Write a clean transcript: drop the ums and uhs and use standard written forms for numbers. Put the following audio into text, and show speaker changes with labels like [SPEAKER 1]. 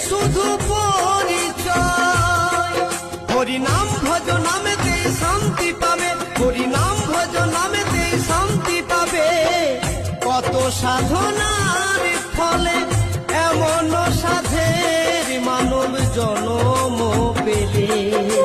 [SPEAKER 1] শুধু পরিচয়। হরি নাম ভজ নামেতে শান্তি পাবে, হরি নাম ভজ নামেতে শান্তি পাবে। কত সাধনার ফলে এমন সাধের মানব জনম পেলে।